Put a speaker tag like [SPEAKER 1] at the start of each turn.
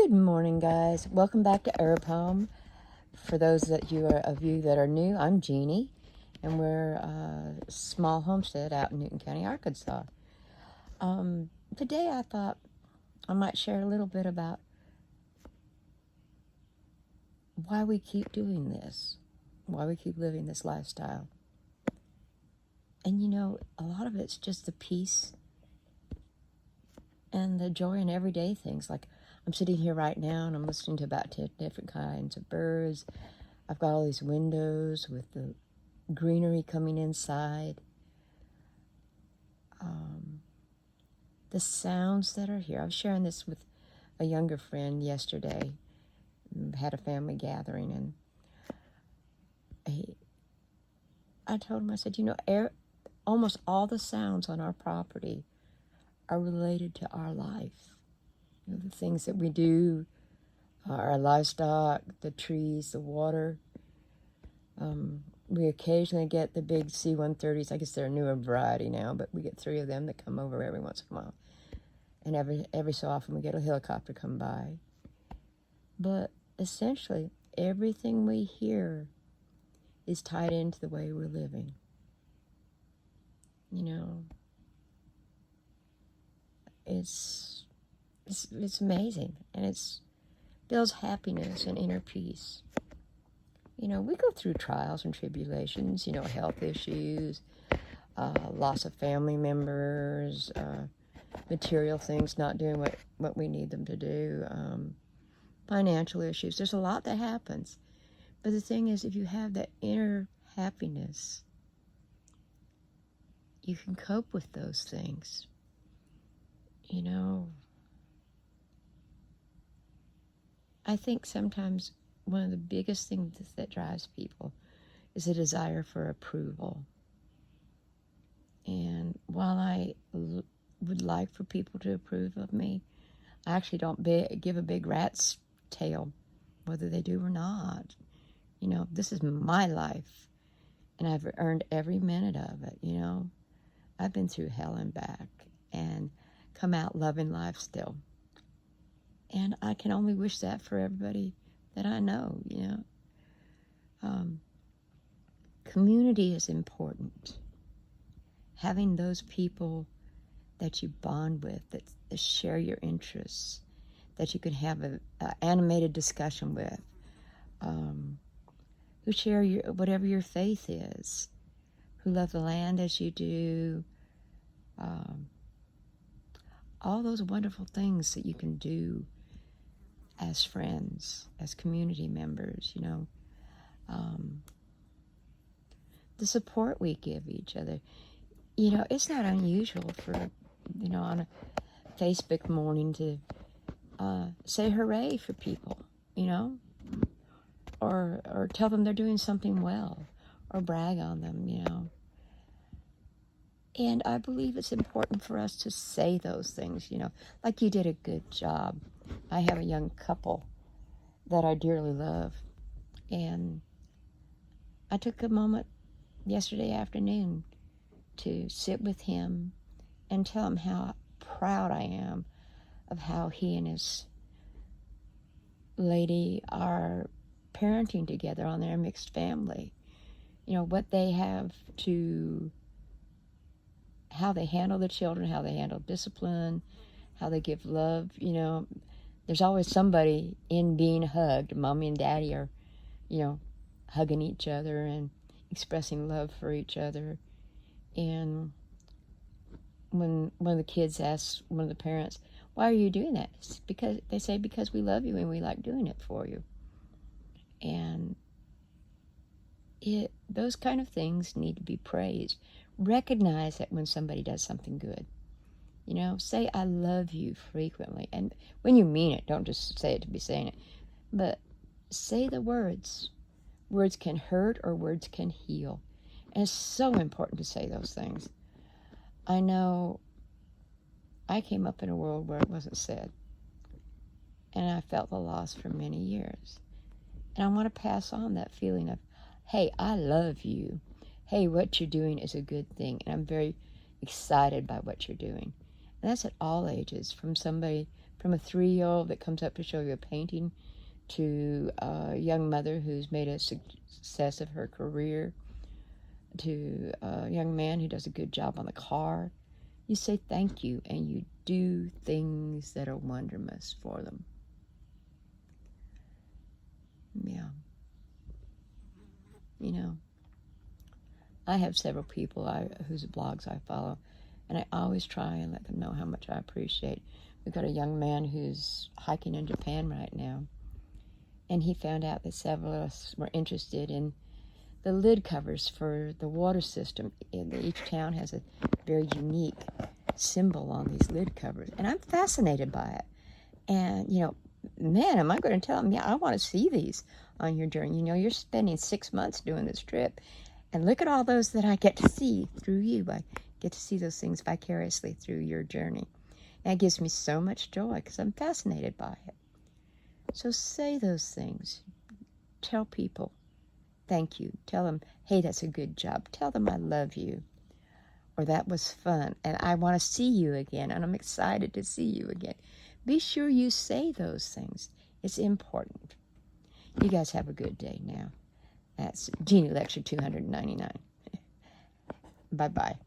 [SPEAKER 1] Good morning, guys. Welcome back to Herbhome. For those of you that are new, I'm Jeannie, and we're a small homestead out in Newton County, Arkansas. Today I thought I might share a little bit about why we keep doing this, why we keep living this lifestyle. And a lot of it's just the peace and the joy in everyday things. Like, I'm sitting here right now and I'm listening to about 10 different kinds of birds. I've got all these windows with the greenery coming inside. The sounds that are here. I was sharing this with a younger friend yesterday. We had a family gathering, and I told him, I said, almost all the sounds on our property are related to our life. The things that we do, our livestock, the trees, the water. We occasionally get the big C-130s. I guess they're a newer variety now, but we get 3 of them that come over every once in a while. And every so often we get a helicopter come by. But essentially, everything we hear is tied into the way we're living. It's amazing, and it builds happiness and inner peace. We go through trials and tribulations, health issues, loss of family members, material things not doing what we need them to do, financial issues. There's a lot that happens. But the thing is, if you have that inner happiness, you can cope with those things. I think sometimes one of the biggest things that drives people is a desire for approval. And while I would like for people to approve of me, I actually don't give a big rat's tail whether they do or not. This is my life, and I've earned every minute of it. I've been through hell and back and come out loving life still. And I can only wish that for everybody that I know. Community is important. Having those people that you bond with, that share your interests, that you can have an animated discussion with, who share whatever your faith is, who love the land as you do, all those wonderful things that you can do as friends, as community members, the support we give each other. It's not unusual for, on a Facebook morning to say hooray for people, or tell them they're doing something well, or brag on them, And I believe it's important for us to say those things, like you did a good job. I have a young couple that I dearly love, and I took a moment yesterday afternoon to sit with him and tell him how proud I am of how he and his lady are parenting together on their mixed family. What they have to, how they handle the children, how they handle discipline, how they give love. There's always somebody in being hugged. Mommy and daddy are, hugging each other and expressing love for each other. And when one of the kids asks one of the parents, "Why are you doing that?" It's because they say, "Because we love you and we like doing it for you." And those kind of things need to be praised. Recognize that when somebody does something good. Say "I love you" frequently. And when you mean it, don't just say it to be saying it. But say the words. Words can hurt or words can heal. And it's so important to say those things. I know I came up in a world where it wasn't said. And I felt the loss for many years. And I want to pass on that feeling of, hey, I love you. Hey, what you're doing is a good thing. And I'm very excited by what you're doing. And that's at all ages, for from a 3-year-old that comes up to show you a painting to a young mother who's made a success of her career, to a young man who does a good job on the car. You say thank you, and you do things that are wonderful for them. Yeah. You know, I have several people whose blogs I follow, and I always try and let them know how much I appreciate. We've got a young man who's hiking in Japan right now, and he found out that several of us were interested in the lid covers for the water system. Each town has a very unique symbol on these lid covers, and I'm fascinated by it. And, you know, man, am I going to tell them, yeah, I want to see these on your journey. You know, you're spending 6 months doing this trip, and look at all those that I get to see through you. I get to see those things vicariously through your journey. And it gives me so much joy because I'm fascinated by it. So say those things. Tell people thank you. Tell them, hey, that's a good job. Tell them I love you, or that was fun, and I want to see you again, and I'm excited to see you again. Be sure you say those things. It's important. You guys have a good day now. That's Genie Lecture 299. Bye-bye.